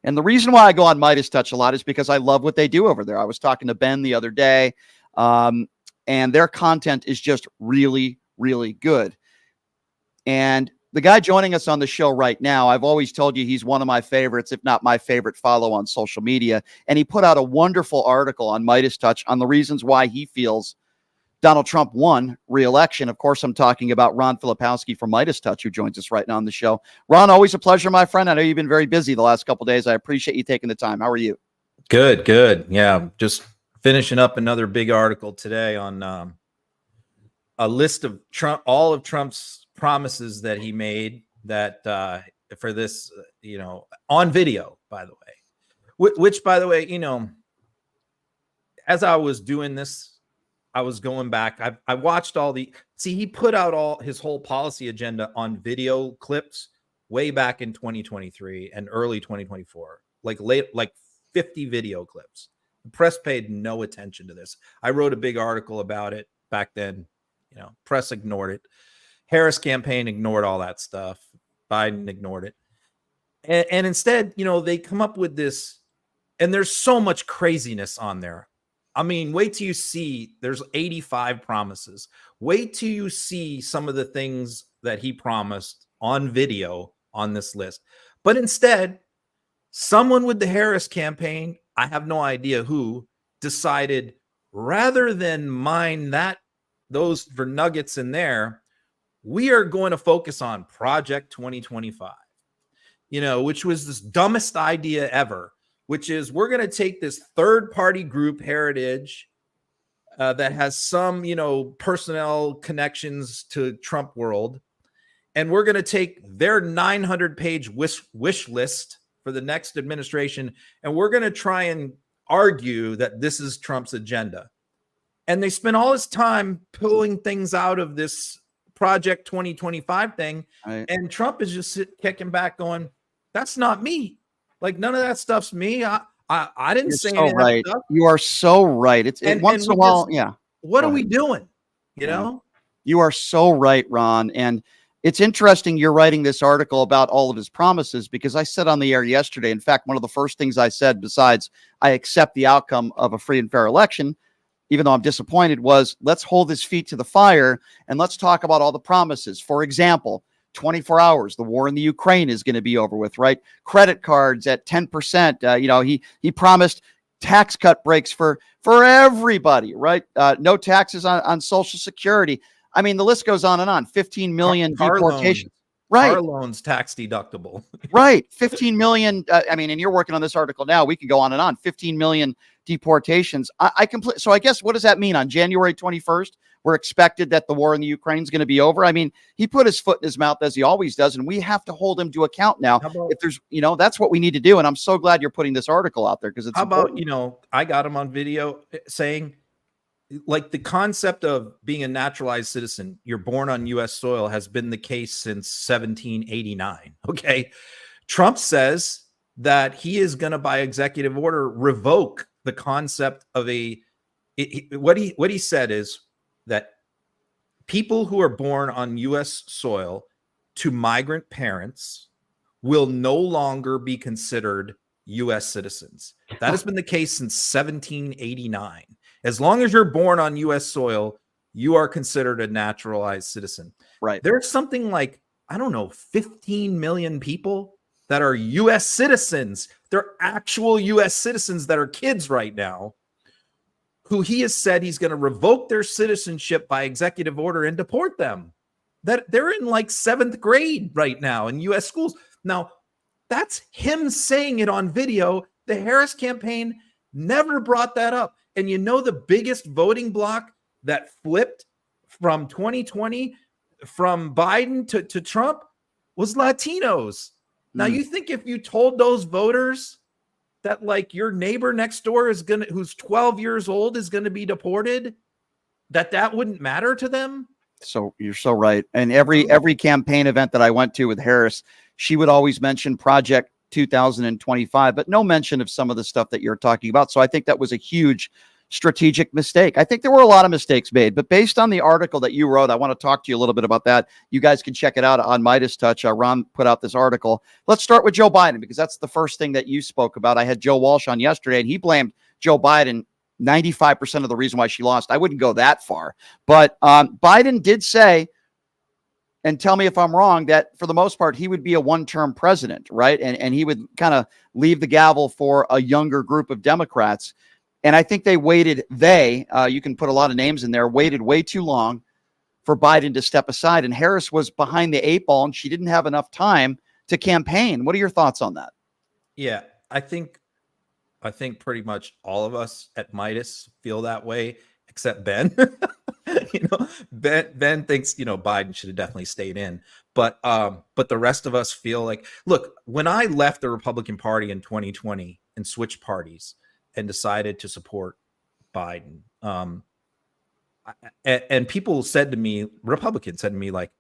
And the reason why I go on Meidas Touch a lot is because I love what they do over there. I was talking to Ben the other day, and their content is just really, really good. And the guy joining us on the show right now, I've always told you he's one of my favorites, if not my favorite follow on social media. And he put out a wonderful article on Meidas Touch on the reasons why he feels Donald Trump won re-election. Of course, I'm talking about Ron Filipkowski from Meidas Touch, who joins us right now on the show. Ron, always a pleasure, my friend. I know you've been very busy the last couple of days. I appreciate you taking the time. How are you? Good, good. Yeah, just finishing up another big article today on a list of all of Trump's promises that he made that for this, on video, by the way, which, by the way, as I was doing this, I was going back. I watched he put out his whole policy agenda on video clips way back in 2023 and early 2024, like 50 video clips. The press paid no attention to this. I wrote a big article about it back then. Press ignored it. Harris campaign ignored all that stuff. Biden ignored it. And instead, they come up with this, and there's so much craziness on there. I mean, wait till you see, there's 85 promises. Wait till you see some of the things that he promised on video on this list. But instead, someone with the Harris campaign, I have no idea who, decided rather than mine those for nuggets in there, we are going to focus on Project 2025, which was this dumbest idea ever. Which is we're going to take this third-party group, Heritage, that has some, personnel connections to Trump world, and we're going to take their 900-page wish list for the next administration, and we're going to try and argue that this is Trump's agenda. And they spend all this time pulling things out of this Project 2025 thing, right. And Trump is just kicking back going, that's not me. Like, none of that stuff's me. I didn't say any of that stuff. You are so right. Once in a while, yeah. What are we doing? You are so right, Ron. And it's interesting you're writing this article about all of his promises, because I said on the air yesterday, in fact, one of the first things I said, besides I accept the outcome of a free and fair election, even though I'm disappointed, was let's hold his feet to the fire and let's talk about all the promises. For example, 24 hours, the war in the Ukraine is going to be over with, right? Credit cards at 10%. He promised tax cut breaks for everybody, right? No taxes on Social Security. I mean, the list goes on and on. 15 million deportations. Right. Car loans tax deductible. Right. 15 million. And you're working on this article now. We can go on and on. 15 million deportations. So I guess, what does that mean? On January 21st, we're expected that the war in the Ukraine is going to be over. I mean, he put his foot in his mouth as he always does, and we have to hold him to account now. If there's, that's what we need to do. And I'm so glad you're putting this article out there, because it's important. I got him on video saying, like, the concept of being a naturalized citizen, you're born on U.S. soil, has been the case since 1789. Okay. Trump says that he is going to, by executive order, revoke the concept of what he said is that people who are born on U.S. soil to migrant parents will no longer be considered U.S. citizens. That has been the case since 1789. As long as you're born on U.S. soil, you are considered a naturalized citizen. Right. There's something like, 15 million people that are U.S. citizens. They're actual U.S. citizens that are kids right now, who he has said he's going to revoke their citizenship by executive order and deport them. That they're in like 7th grade right now in U.S. schools. Now, that's him saying it on video. The Harris campaign never brought that up. And the biggest voting bloc that flipped from 2020 from Biden to Trump was Latinos. Now, you think if you told those voters that, like, your neighbor next door who's 12 years old is going to be deported, that wouldn't matter to them? So you're so right. And every campaign event that I went to with Harris, she would always mention Project 2025, but no mention of some of the stuff that you're talking about. So I think that was a huge strategic mistake. I think there were a lot of mistakes made, but based on the article that you wrote, I want to talk to you a little bit about that. You guys can check it out on Meidas Touch. Ron put out this article. Let's start with Joe Biden, because that's the first thing that you spoke about. I had Joe Walsh on yesterday, and he blamed Joe Biden 95% of the reason why she lost. I wouldn't go that far, but Biden did say, and tell me if I'm wrong, that for the most part, he would be a one-term president, right? And he would kind of leave the gavel for a younger group of Democrats. And I think you can put a lot of names in there, waited way too long for Biden to step aside. And Harris was behind the eight ball, and she didn't have enough time to campaign. What are your thoughts on that? Yeah, I think pretty much all of us at Meidas feel that way, except Ben. Ben thinks, Biden should have definitely stayed in. But the rest of us feel like, look, when I left the Republican Party in 2020 and switched parties and decided to support Biden, and people said to me, Republicans said to me, like,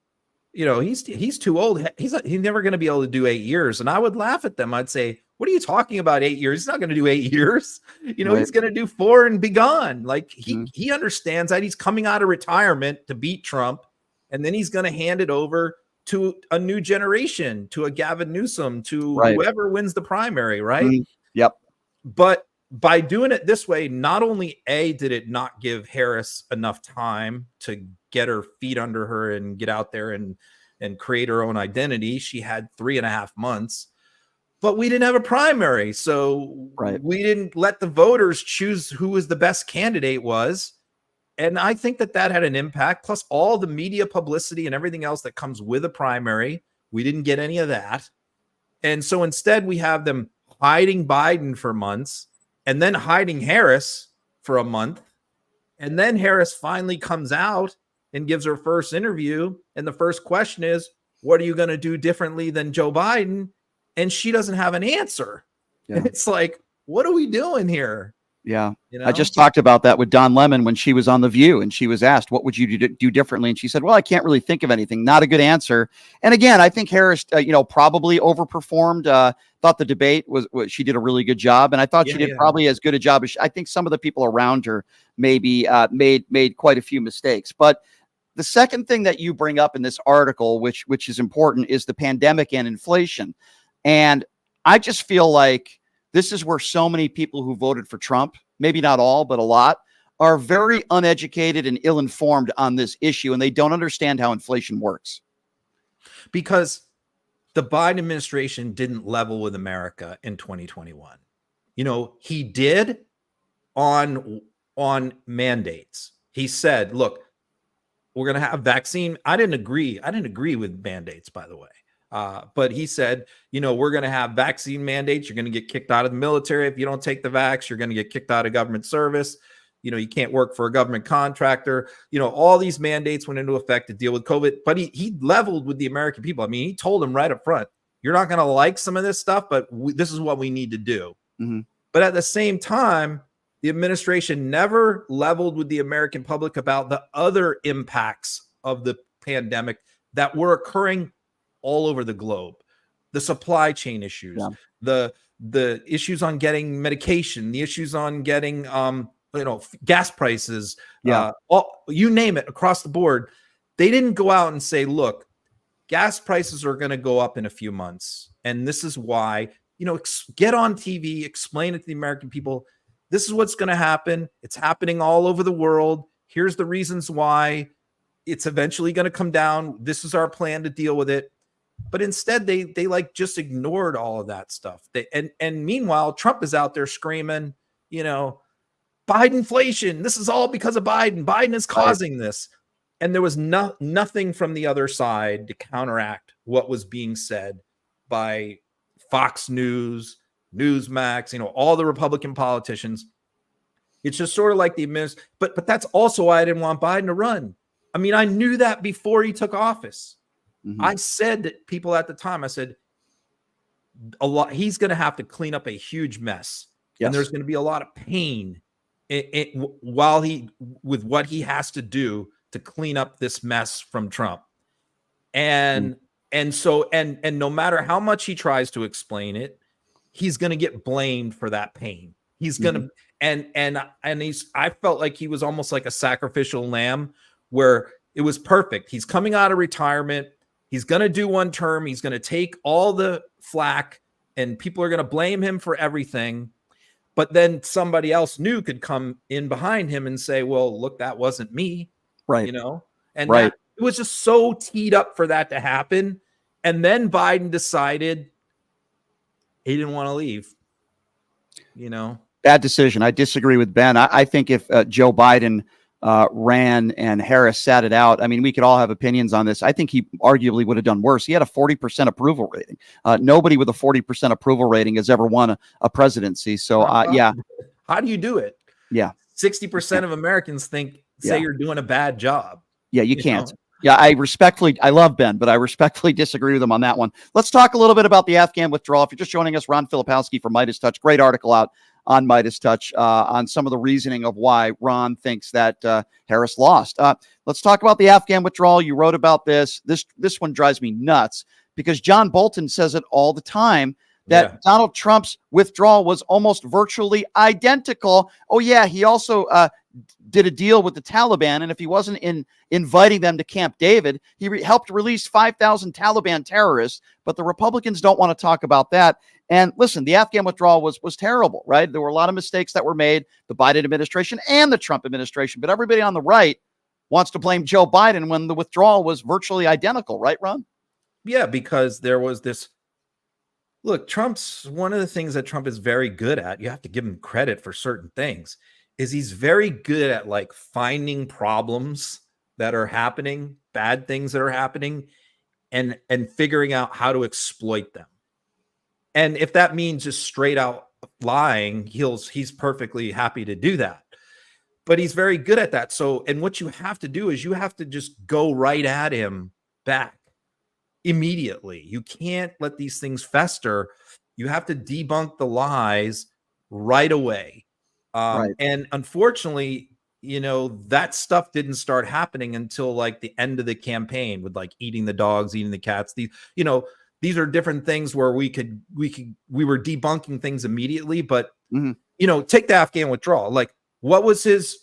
he's too old. He's never going to be able to do 8 years. And I would laugh at them. I'd say, what are you talking about 8 years? He's not going to do 8 years. Right. He's going to do 4 and be gone. Like he understands that he's coming out of retirement to beat Trump. And then he's going to hand it over to a new generation, to a Gavin Newsom, to whoever wins the primary. Right. Yep. But by doing it this way, not only did it not give Harris enough time to get her feet under her and get out there and create her own identity. She had 3.5 months, but we didn't have a primary. So we didn't let the voters choose who was the best candidate was. And I think that had an impact, plus all the media publicity and everything else that comes with a primary. We didn't get any of that. And so instead we have them hiding Biden for months, and then hiding Harris for a month. And then Harris finally comes out and gives her first interview. And the first question is, what are you going to do differently than Joe Biden? And she doesn't have an answer. Yeah. It's like, what are we doing here? Yeah. I just talked about that with Don Lemon when she was on The View, and she was asked, what would you do differently? And she said, well, I can't really think of anything. Not a good answer. And again, I think Harris, probably overperformed. Thought the debate she did a really good job. And I thought she did probably as good a job as I think some of the people around her maybe made quite a few mistakes. But the second thing that you bring up in this article, which is important, is the pandemic and inflation. And I just feel like this is where so many people who voted for Trump, maybe not all, but a lot, are very uneducated and ill-informed on this issue, and they don't understand how inflation works. Because the Biden administration didn't level with America in 2021. He did on mandates. He said, look, we're going to have vaccine. I didn't agree with mandates, by the way. But he said, we're going to have vaccine mandates. You're going to get kicked out of the military. If you don't take the vax, you're going to get kicked out of government service. You can't work for a government contractor. All these mandates went into effect to deal with COVID, but he leveled with the American people. I mean, he told them right up front, you're not going to like some of this stuff, but this is what we need to do. Mm-hmm. But at the same time, the administration never leveled with the American public about the other impacts of the pandemic that were occurring all over the globe. The supply chain issues, the issues on getting medication, the issues on getting gas prices, you name it, across the board. They didn't go out and say, look, gas prices are going to go up in a few months, and this is why. Get on TV, explain it to the American people. This is what's going to happen. It's happening all over the world. Here's the reasons why it's eventually going to come down. This is our plan to deal with it. But instead, they just ignored all of that stuff. And meanwhile, Trump is out there screaming, Bidenflation. This is all because of Biden. Biden is causing this. And there was nothing from the other side to counteract what was being said by Fox News, Newsmax, all the Republican politicians. It's just sort of like but that's also why I didn't want Biden to run. I mean, I knew that before he took office. Mm-hmm. I said that people at the time, I said, he's going to have to clean up a huge mess. Yes. And there's going to be a lot of pain with what he has to do to clean up this mess from Trump. And no matter how much he tries to explain it, he's going to get blamed for that pain. He's going to, and I felt like he was almost like a sacrificial lamb where it was perfect. He's coming out of retirement. He's going to do one term. He's going to take all the flack and people are going to blame him for everything. But then somebody else new could come in behind him and say, well, look, that wasn't me. Right. You know, and right. It was just so teed up for that to happen. And then Biden decided he didn't want to leave, you know. Bad decision. I disagree with Ben. I think if Joe Biden ran and Harris sat it out, I mean, we could all have opinions on this. I think he arguably would have done worse. He had a 40% approval rating. Nobody with a 40% approval rating has ever won a presidency. So, yeah. How do you do it? Yeah. 60% of Americans say you're doing a bad job. Yeah, you can't. Know? Yeah, I love Ben, but I respectfully disagree with him on that one. Let's talk a little bit about the Afghan withdrawal. If you're just joining us, Ron Filipkowski from Meidas Touch. Great article out on Meidas Touch on some of the reasoning of why Ron thinks that Harris lost. Let's talk about the Afghan withdrawal. You wrote about this. This one drives me nuts because John Bolton says it all the time that Donald Trump's withdrawal was almost virtually identical. Oh, yeah, he also did a deal with the Taliban, and if he wasn't inviting them to Camp David, he helped release 5,000 Taliban terrorists, but the Republicans don't want to talk about that. And listen, the Afghan withdrawal was terrible, right? There were a lot of mistakes that were made, the Biden administration and the Trump administration, but everybody on the right wants to blame Joe Biden when the withdrawal was virtually identical, right, Ron? Yeah, because there was this, look, one of the things that Trump is very good at, you have to give him credit for certain things, is he's very good at like finding problems that are happening, bad things that are happening, and figuring out how to exploit them. And if that means just straight out lying, he's perfectly happy to do that. But he's very good at that. So, and what you have to do is you have to just go right at him back immediately. You can't let these things fester. You have to debunk the lies right away. Right. And unfortunately, you know, that stuff didn't start happening until like the end of the campaign with like eating the dogs, eating the cats. These are different things where we were debunking things immediately, but you know, take the Afghan withdrawal. Like what was his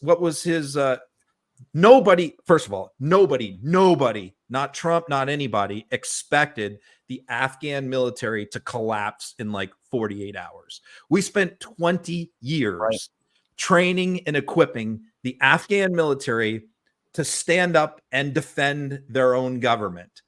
nobody, first of all, nobody, not Trump, not anybody expected the Afghan military to collapse in like 48 hours. We spent 20 years training and equipping the Afghan military to stand up and defend their own government.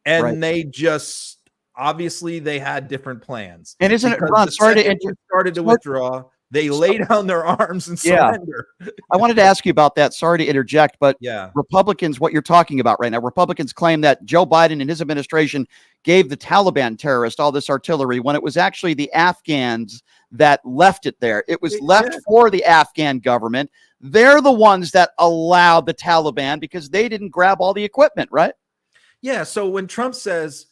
And they just, obviously they had different plans. And isn't it, Ron, started to withdraw, they lay down their arms and surrender. I wanted to ask you about that. Sorry to interject, but Republicans, what you're talking about right now, Republicans claim that Joe Biden and his administration gave the Taliban terrorists all this artillery when it was actually the Afghans that left it there. It was left for the Afghan government. They're the ones that allowed the Taliban because they didn't grab all the equipment, right? Yeah. So when Trump says,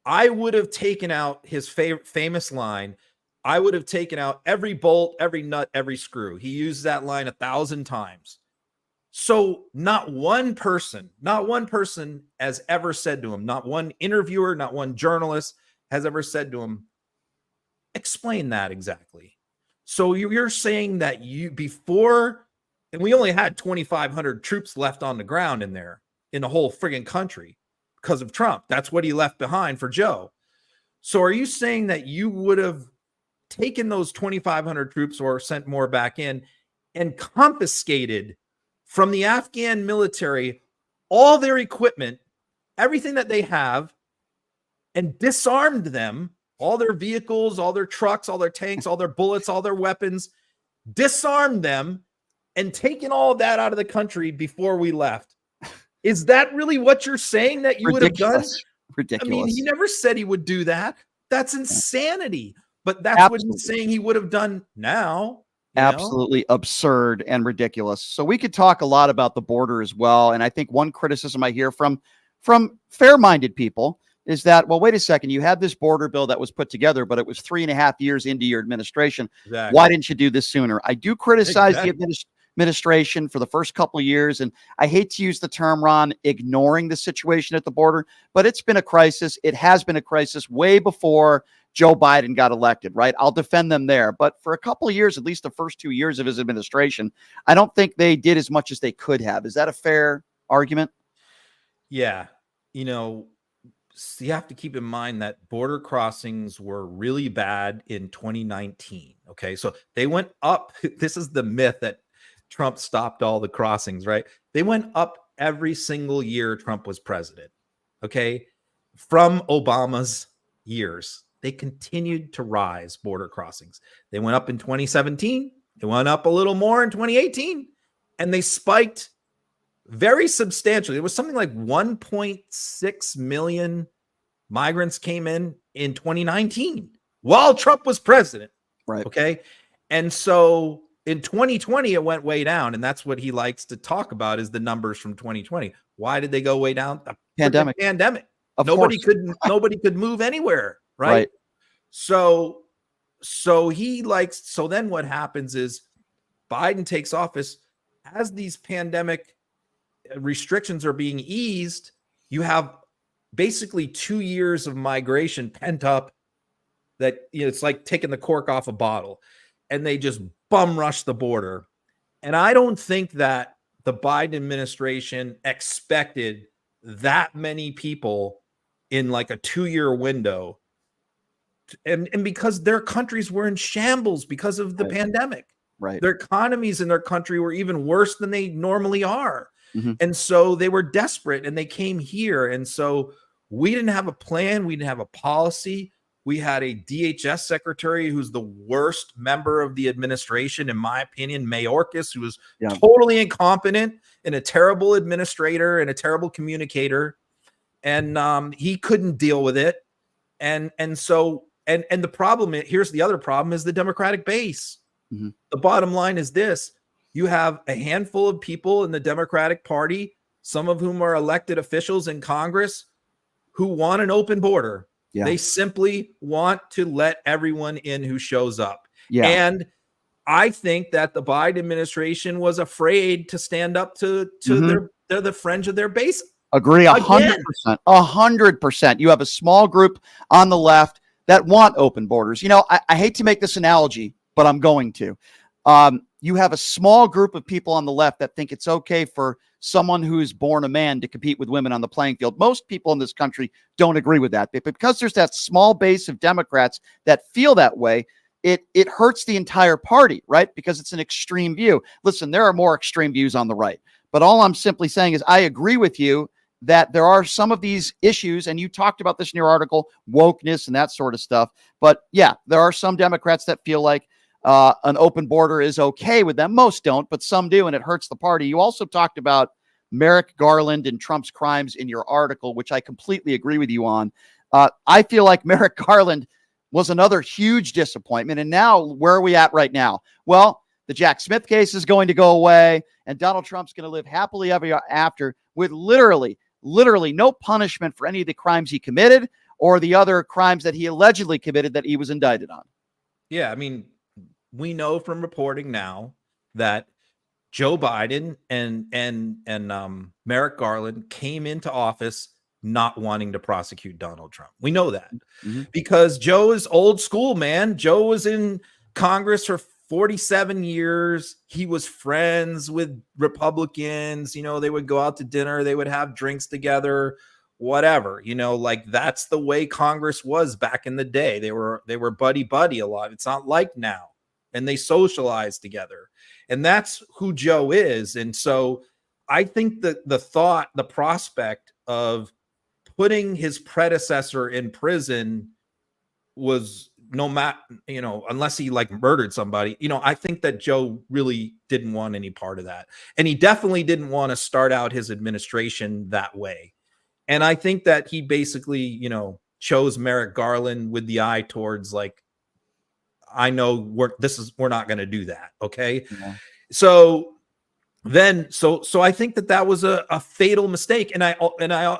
I would have taken out his famous line, I would have taken out every bolt, every nut, every screw. He used that line 1,000 times. So not one person has ever said to him, not one interviewer, not one journalist has ever said to him, explain that exactly. So you're saying that before, and we only had 2,500 troops left on the ground in the whole friggin' country because of Trump. That's what he left behind for Joe. So are you saying that you would have taken those 2,500 troops or sent more back in and confiscated from the Afghan military all their equipment, everything that they have, and disarmed them, all their vehicles, all their trucks, all their tanks, all their bullets, all their weapons, disarmed them and taken all of that out of the country before we left? Is that really what you're saying that you would have done? Ridiculous. I mean, he never said he would do that. That's insanity. But that's what he's saying he would have done now. Absolutely absurd and ridiculous. So we could talk a lot about the border as well. And I think one criticism I hear from fair-minded people is that, well, wait a second, you had this border bill that was put together, but it was 3.5 years into your administration. Exactly. Why didn't you do this sooner? I do criticize the administration for the first couple of years. And I hate to use the term, Ron, ignoring the situation at the border, but it's been a crisis. It has been a crisis way before Joe Biden got elected, right? I'll defend them there. But for a couple of years, at least the first 2 years of his administration, I don't think they did as much as they could have. Is that a fair argument? Yeah. You know, so you have to keep in mind that border crossings were really bad in 2019. Okay. So they went up. This is the myth that Trump stopped all the crossings, right? They went up every single year Trump was president. Okay. From Obama's years, they continued to rise, border crossings. They went up in 2017. They went up a little more in 2018, and they spiked very substantially. It was something like 1.6 million migrants came in 2019 while Trump was president. Right. Okay. And so in 2020, it went way down. And that's what he likes to talk about is the numbers from 2020. Why did they go way down? The pandemic. Nobody could move anywhere. Right. So then what happens is Biden takes office as these pandemic restrictions are being eased. You have basically 2 years of migration pent up that, you know, it's like taking the cork off a bottle, and they just bum rush the border. And I don't think that the Biden administration expected that many people in like a 2-year window. And because their countries were in shambles because of the pandemic. Right. Their economies in their country were even worse than they normally are. Mm-hmm. And so they were desperate and they came here. And so we didn't have a plan. We didn't have a policy. We had a DHS secretary who's the worst member of the administration, in my opinion, Mayorkas, who was totally incompetent and a terrible administrator and a terrible communicator. And he couldn't deal with it. And so the problem, here's the other problem, is the Democratic base. Mm-hmm. The bottom line is this. You have a handful of people in the Democratic Party, some of whom are elected officials in Congress, who want an open border. Yeah. They simply want to let everyone in who shows up. Yeah. And I think that the Biden administration was afraid to stand up to they're the fringe of their base. Agree 100%. 100%. You have a small group on the left that want open borders. You know, I hate to make this analogy, but I'm going to. You have a small group of people on the left that think it's okay for someone who is born a man to compete with women on the playing field. Most people in this country don't agree with that. But because there's that small base of Democrats that feel that way, it hurts the entire party, right? Because it's an extreme view. Listen, there are more extreme views on the right. But all I'm simply saying is I agree with you that there are some of these issues, and you talked about this in your article, wokeness and that sort of stuff. But yeah, there are some Democrats that feel like an open border is okay with them. Most don't, but some do, and it hurts the party. You also talked about Merrick Garland and Trump's crimes in your article, which I completely agree with you on. I feel like Merrick Garland was another huge disappointment. And now, where are we at right now? Well, the Jack Smith case is going to go away, and Donald Trump's going to live happily ever after with literally no punishment for any of the crimes he committed or the other crimes that he allegedly committed that he was indicted on. Yeah, I mean, we know from reporting now that Joe Biden and Merrick Garland came into office not wanting to prosecute Donald Trump. We know that because Joe is old school, man. Joe was in Congress for 47 years. He was friends with Republicans. You know, they would go out to dinner. They would have drinks together, whatever, you know, like that's the way Congress was back in the day. They were buddy a lot. It's not like now. And they socialize together. And that's who Joe is. And so I think that the prospect of putting his predecessor in prison was no matter, you know, unless he like murdered somebody, you know, I think that Joe really didn't want any part of that. And he definitely didn't want to start out his administration that way. And I think that he basically, you know, chose Merrick Garland with the eye towards like, I know we're not going to do that. Okay. Yeah. So I think that was a fatal mistake. And I,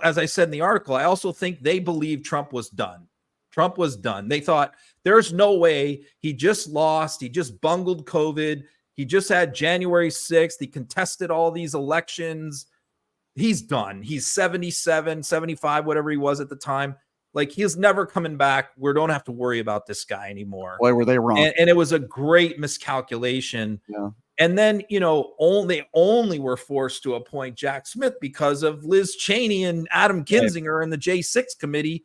as I said in the article, I also think they believed Trump was done. Trump was done. They thought there's no way. He just lost. He just bungled COVID. He just had January 6th. He contested all these elections. He's done. He's 77, 75, whatever he was at the time. Like, he is never coming back. We don't have to worry about this guy anymore. Boy, were they wrong. And it was a great miscalculation. Yeah. And then, you know, they only were forced to appoint Jack Smith because of Liz Cheney and Adam Kinzinger and the J6 committee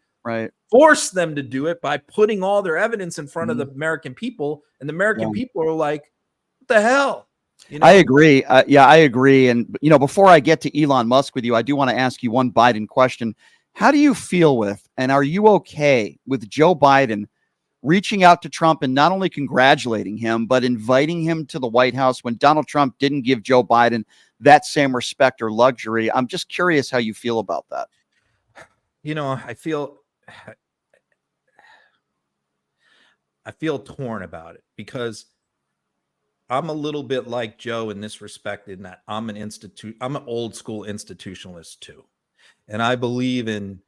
forced them to do it by putting all their evidence in front of the American people. And the American people are like, what the hell? You know? I agree. I agree. And, you know, before I get to Elon Musk with you, I do want to ask you one Biden question. How do you feel with, and are you okay with Joe Biden reaching out to Trump and not only congratulating him, but inviting him to the White House when Donald Trump didn't give Joe Biden that same respect or luxury? I'm just curious how you feel about that. You know, I feel torn about it because I'm a little bit like Joe in this respect, in that I'm an old school institutionalist too. And I believe in,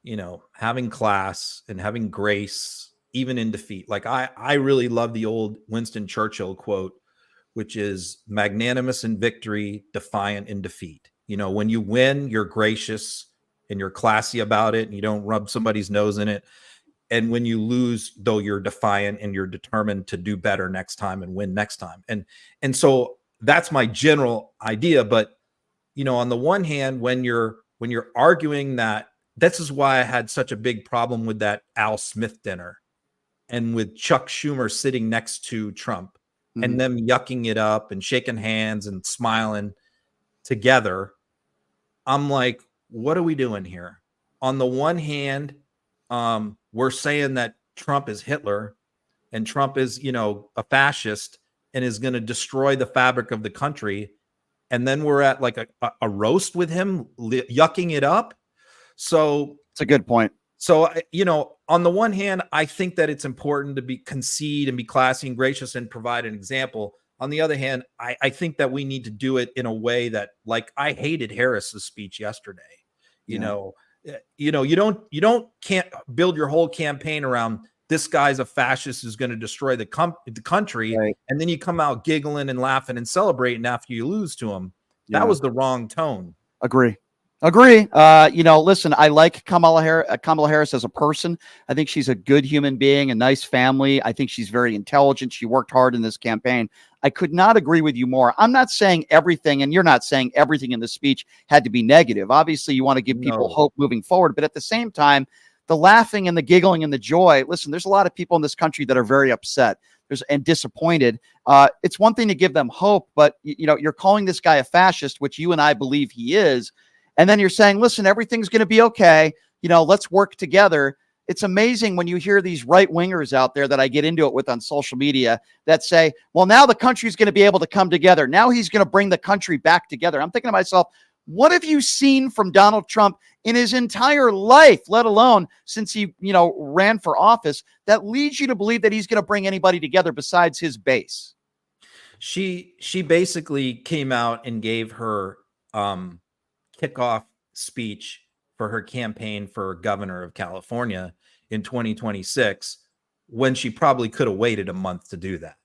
you know, having class and having grace, even in defeat. Like I really love the old Winston Churchill quote, which is magnanimous in victory, defiant in defeat. You know, when you win, you're gracious and you're classy about it and you don't rub somebody's nose in it. And when you lose, though, you're defiant and you're determined to do better next time and win next time. And so that's my general idea. But, you know, on the one hand, when you're arguing that, this is why I had such a big problem with that Al Smith dinner and with Chuck Schumer sitting next to Trump and them yucking it up and shaking hands and smiling together. I'm like, what are we doing here? On the one hand, we're saying that Trump is Hitler and Trump is, you know, a fascist and is going to destroy the fabric of the country. And then we're at like a roast with him, yucking it up. So it's a good point. So, you know, on the one hand, I think that it's important to concede and be classy and gracious and provide an example. On the other hand, I think that we need to do it in a way that, like, I hated Harris's speech yesterday. You can't build your whole campaign around this guy's a fascist who's going to destroy the country. Right. And then you come out giggling and laughing and celebrating after you lose to him. That was the wrong tone. Agree. Listen, I like Kamala Harris as a person. I think she's a good human being, a nice family. I think she's very intelligent. She worked hard in this campaign. I could not agree with you more. I'm not saying everything, and you're not saying everything in the speech had to be negative. Obviously, you want to give people hope moving forward. But at the same time, the laughing and the giggling and the joy, listen, there's a lot of people in this country that are very upset and disappointed. It's one thing to give them hope, but you're calling this guy a fascist, which you and I believe he is. And then you're saying, listen, everything's going to be okay. Let's work together. It's amazing when you hear these right wingers out there that I get into it with on social media that say, well, now the country's going to be able to come together. Now he's going to bring the country back together. I'm thinking to myself, what have you seen from Donald Trump in his entire life, let alone since he, ran for office, that leads you to believe that he's going to bring anybody together besides his base? She basically came out and gave her kickoff speech for her campaign for governor of California in 2026 when she probably could have waited a month to do that.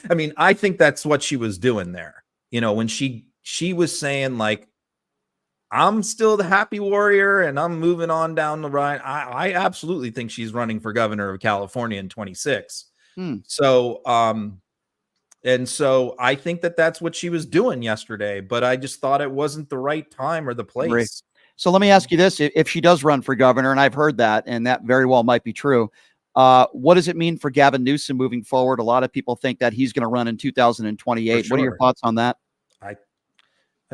I mean, I think that's what she was doing there. When she was saying, like, I'm still the happy warrior and I'm moving on down the line. I absolutely think she's running for governor of California in 26. So, and so I think that that's what she was doing yesterday, but I just thought it wasn't the right time or the place. Great. So let me ask you this. If she does run for governor, and I've heard that, and that very well might be true, what does it mean for Gavin Newsom moving forward? A lot of people think that he's going to run in 2028. Sure. What are your thoughts on that? I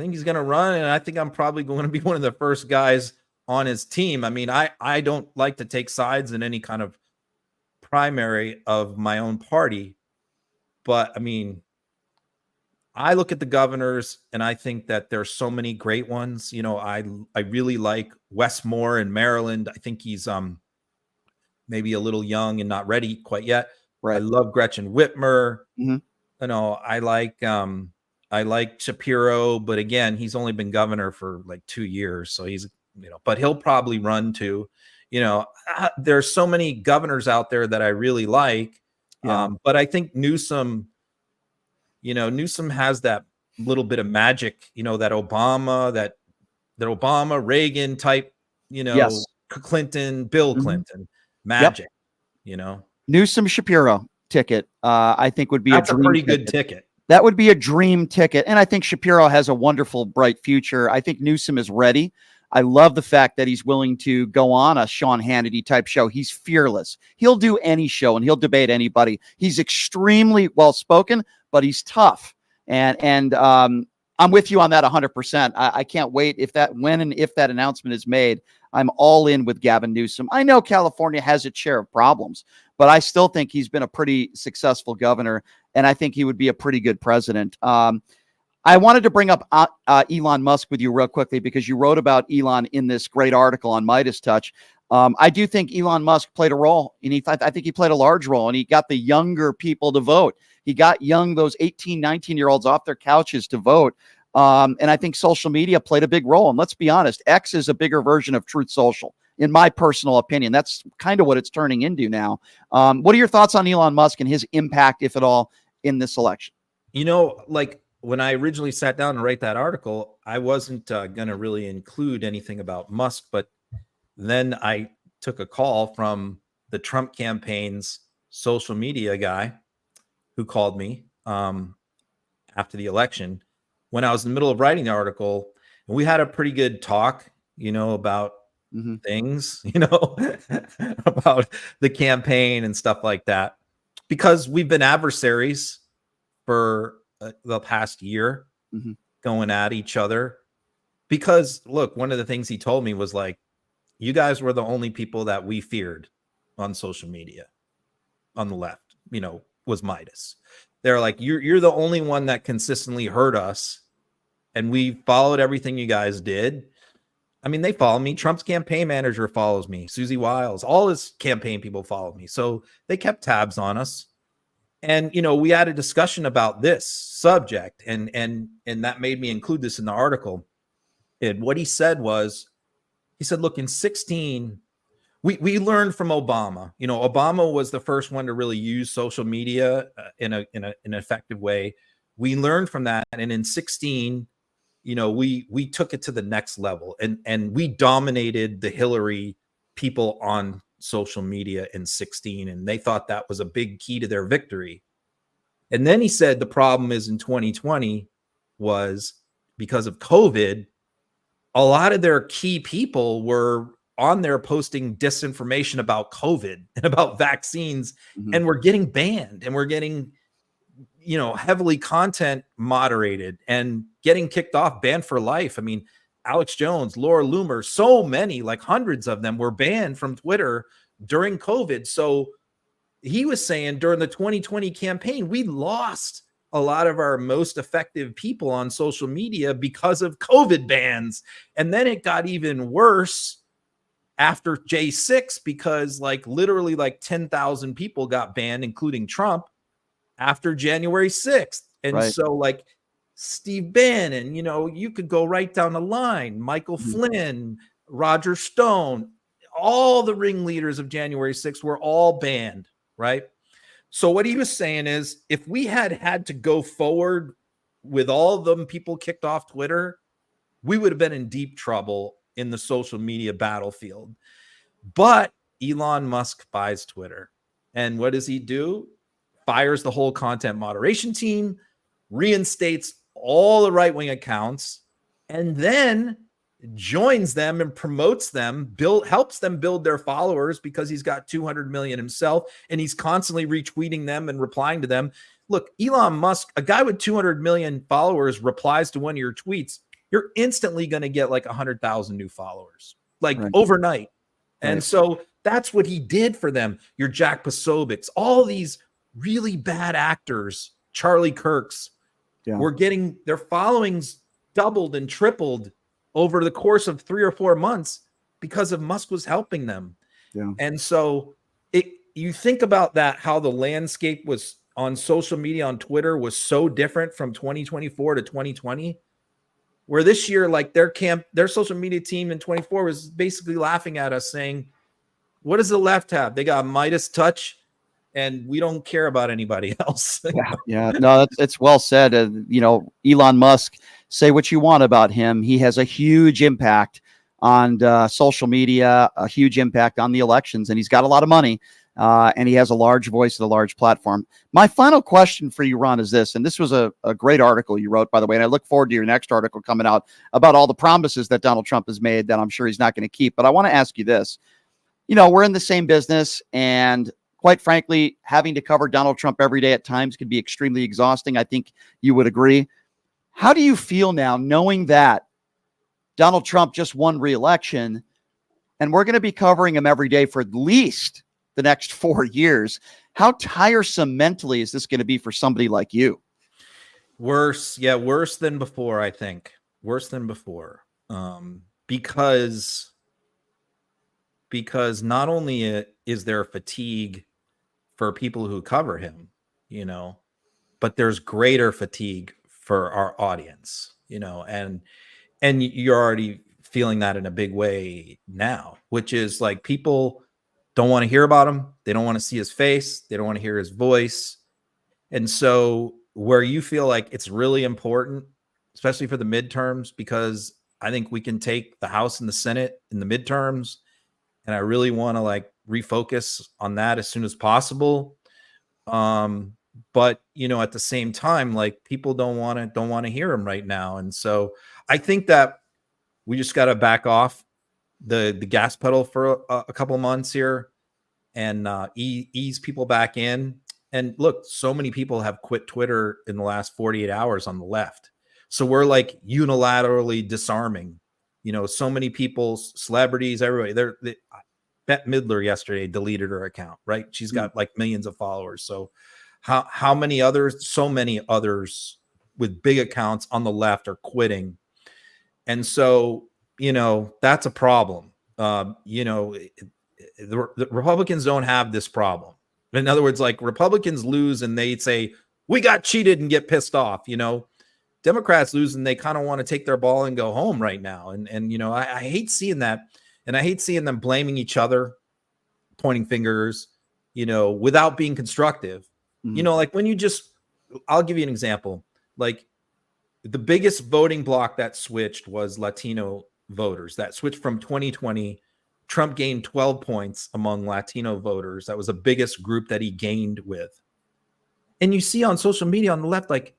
think he's going to run, and I think I'm probably going to be one of the first guys on his team. I mean, I don't like to take sides in any kind of primary of my own party. But I mean, I look at the governors and I think that there's so many great ones. I really like Wes Moore in Maryland. I think he's maybe a little young and not ready quite yet. Right. I love Gretchen Whitmer. Mm-hmm. I like Shapiro, but again, he's only been governor for like 2 years, so he's but he'll probably run too. There's so many governors out there that I really like. Yeah. But I think Newsom has that little bit of magic, that Obama Reagan type, yes. Clinton, Bill Clinton, magic, you know. Newsom Shapiro ticket, I think would be That's a pretty ticket. good ticket. That would be a dream ticket. And I think Shapiro has a wonderful, bright future. I think Newsom is ready. I love the fact that he's willing to go on a Sean Hannity type show. He's fearless. He'll do any show and he'll debate anybody. He's extremely well-spoken, but he's tough. And I'm with you on that 100%. I can't wait when and if that announcement is made. I'm all in with Gavin Newsom. I know California has its share of problems, but I still think he's been a pretty successful governor, and I think he would be a pretty good president. I wanted to bring up Elon Musk with you real quickly because you wrote about Elon in this great article on Meidas Touch. I do think Elon Musk played a role, and I think he played a large role, and he got the younger people to vote. He got those 18, 19-year-olds off their couches to vote. And I think social media played a big role. And let's be honest, X is a bigger version of Truth Social, in my personal opinion. That's kind of what it's turning into now. What are your thoughts on Elon Musk and his impact, if at all, in this election? You know, like when I originally sat down to write that article, I wasn't going to really include anything about Musk, but then I took a call from the Trump campaign's social media guy who called me after the election when I was in the middle of writing the article, and we had a pretty good talk, you know, about things, you know, about the campaign and stuff like that, because we've been adversaries for the past year, going at each other. Because look, one of the things he told me was like, you guys were the only people that we feared on social media on the left, you know, was Meidas. They're like, you're the only one that consistently hurt us. And we followed everything you guys did. I mean, they follow me. Trump's campaign manager follows me. Susie Wiles, all his campaign people follow me. So they kept tabs on us. And, you know, we had a discussion about this subject, and that made me include this in the article. And what he said was, he said, look, in 2016, we learned from Obama. You know, Obama was the first one to really use social media in an effective way. We learned from that. And in 2016, you know, we took it to the next level, and we dominated the Hillary people on social media in 2016, and they thought that was a big key to their victory. And then he said the problem is in 2020 was because of COVID, a lot of their key people were on there posting disinformation about COVID and about vaccines, and we're getting banned, and we're getting, you know, heavily content moderated and getting kicked off, banned for life. I mean, Alex Jones, Laura Loomer, so many, like hundreds of them were banned from Twitter during COVID. So he was saying during the 2020 campaign, we lost a lot of our most effective people on social media because of COVID bans. And then it got even worse after J6, because like literally like 10,000 people got banned, including Trump, after January 6th. And so like Steve Bannon, you know, you could go right down the line, Michael Flynn, Roger Stone, all the ringleaders of January 6th were all banned, right? So what he was saying is, if we had to go forward with all of them people kicked off Twitter, we would have been in deep trouble in the social media battlefield. But Elon Musk buys Twitter. And what does he do? Fires the whole content moderation team, reinstates all the right-wing accounts, and then joins them and promotes them, helps them build their followers, because he's got 200 million himself, and he's constantly retweeting them and replying to them. Look, Elon Musk, a guy with 200 million followers, replies to one of your tweets, you're instantly going to get like 100,000 new followers, like overnight. And so that's what he did for them. Your Jack Posobics, all these really bad actors, Charlie Kirks, were getting their followings doubled and tripled over the course of 3 or 4 months because of Musk was helping them. And so you think about that, how the landscape was on social media, on Twitter, was so different from 2024 to 2020, where this year, like their social media team in 24 was basically laughing at us saying, what does the left have? They got Meidas Touch, and we don't care about anybody else. No, it's well said. You know, Elon Musk, say what you want about him, he has a huge impact on social media, a huge impact on the elections, and he's got a lot of money, and he has a large voice and a large platform. My final question for you, Ron, is this, and this was a great article you wrote, by the way, and I look forward to your next article coming out about all the promises that Donald Trump has made that I'm sure he's not going to keep. But I want to ask you this. You know, we're in the same business, and quite frankly, having to cover Donald Trump every day at times can be extremely exhausting. I think you would agree. How do you feel now knowing that Donald Trump just won re-election and we're going to be covering him every day for at least the next 4 years? How tiresome mentally is this going to be for somebody like you? Worse. Yeah. Worse than before, I think. Worse than before. Because not only is there fatigue for people who cover him, you know, but there's greater fatigue for our audience, you know, and you're already feeling that in a big way now, which is like people don't want to hear about him. They don't want to see his face. They don't want to hear his voice. And so where you feel like it's really important, especially for the midterms, because I think we can take the House and the Senate in the midterms, and I really want to like refocus on that as soon as possible. But you know, at the same time, like people don't want to hear him right now. And so I think that we just got to back off the gas pedal for a couple of months here and ease people back in. And look, so many people have quit Twitter in the last 48 hours on the left. So we're like unilaterally disarming, you know, so many people, celebrities, everybody. Bette Midler yesterday deleted her account, right? She's got like millions of followers. So how many others, so many others with big accounts on the left are quitting. And so, you know, that's a problem. You know, the Republicans don't have this problem. In other words, like Republicans lose and they say, we got cheated and get pissed off, you know. Democrats lose and they kind of want to take their ball and go home right now. And you know, I hate seeing that. And I hate seeing them blaming each other, pointing fingers, you know, without being constructive. You know, like when you I'll give you an example. Like the biggest voting bloc that switched was Latino voters. That switched from 2020. Trump gained 12 points among Latino voters. That was the biggest group that he gained with. And you see on social media on the left, like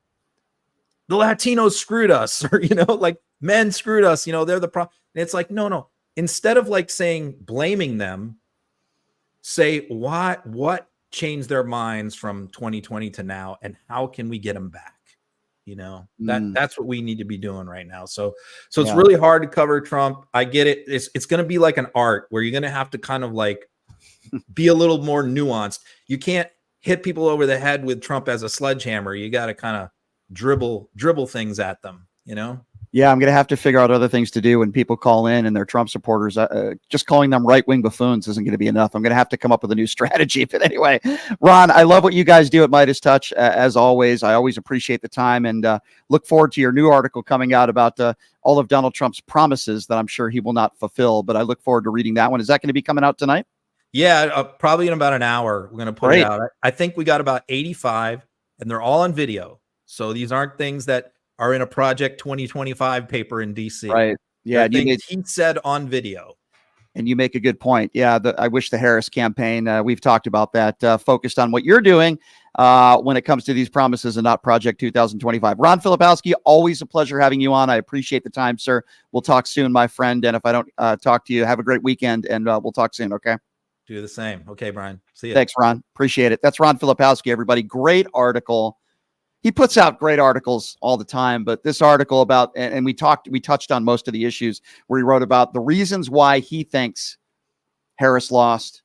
the Latinos screwed us, or, you know, like men screwed us, you know, they're the problem. And it's like, no. Instead of like saying, blaming them, say what changed their minds from 2020 to now, and how can we get them back? You know, that's what we need to be doing right now. So it's really hard to cover Trump. I get it. It's going to be like an art where you're going to have to kind of like be a little more nuanced. You can't hit people over the head with Trump as a sledgehammer. You got to kind of dribble things at them, you know? Yeah, I'm going to have to figure out other things to do when people call in and they're Trump supporters. Just calling them right-wing buffoons isn't going to be enough. I'm going to have to come up with a new strategy. But anyway, Ron, I love what you guys do at Meidas Touch. As always, I always appreciate the time and look forward to your new article coming out about all of Donald Trump's promises that I'm sure he will not fulfill. But I look forward to reading that one. Is that going to be coming out tonight? Yeah, probably in about an hour. We're going to put it out. I think we got about 85, and they're all on video. So these aren't things that are in a Project 2025 paper in DC. Right. Yeah. He said on video. And you make a good point. Yeah. I wish the Harris campaign, we've talked about that, focused on what you're doing when it comes to these promises and not Project 2025. Ron Filipkowski, always a pleasure having you on. I appreciate the time, sir. We'll talk soon, my friend. And if I don't talk to you, have a great weekend and we'll talk soon. Okay. Do the same. Okay, Brian. See you. Thanks, Ron. Appreciate it. That's Ron Filipkowski, everybody. Great article. He puts out great articles all the time, but this article about, and we touched on most of the issues where he wrote about the reasons why he thinks Harris lost,